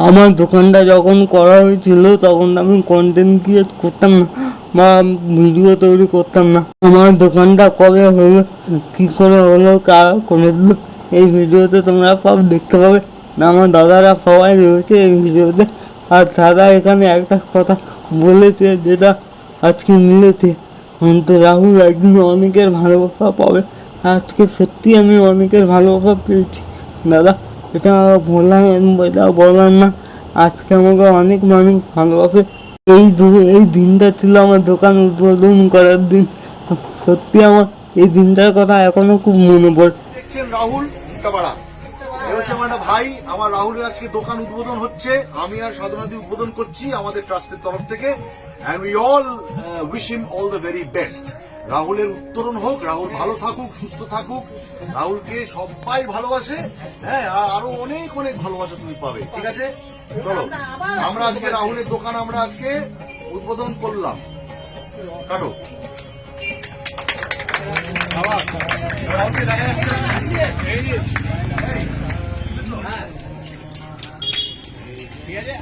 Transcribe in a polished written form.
আমার দোকানটা যখন করা হয়েছিল তখন আমি কন্টেন্ট ক্রিয়েট করতাম না বা ভিডিও তৈরি করতাম না। আমার দোকানটা কবে হলো, কী করে হলো, কারা করে দিল, এই ভিডিওতে তোমরা সব দেখতে পাবে। না, আমার দাদারা সবাই রয়েছে এই ভিডিওতে। আর দাদা এখানে একটা কথা বলেছে যেটা আজকে মিলেছে, তো রাহুল একদিন অনেকের ভালোবাসা পাবে। আজকে সত্যি আমি অনেকের ভালোবাসা পেয়েছি দাদা, এটা বলার না। আজকে আমাকে অনেক মানুষ ভালোবাসে। এই দিনটা ছিল আমার দোকান উদ্বোধন করার দিন। সত্যি আমার এই দিনটার কথা এখনো খুব মনে পড়ে। দেখছেন রাহুল টাবাড়া, এ হচ্ছে আমার একটা ভাই। আমার রাহুলের আজকে দোকান উদ্বোধন হচ্ছে, আমি আর সাধনাদি উদ্বোধন করছি আমাদের ট্রাস্টের তরফ থেকে। and we all wish him all the very best. রাহুলের উত্তরণ হোক, রাহুল ভালো থাকুক, সুস্থ থাকুক। রাহুলকে সবাই ভালোবাসে, হ্যাঁ, আর আরো অনেক অনেক ভালোবাসা তুমি পাবে, ঠিক আছে? চলো, আমরা আজকে রাহুলের দোকান আমরা আজকে উদ্বোধন করলাম। কাটো। ঠিক আছে,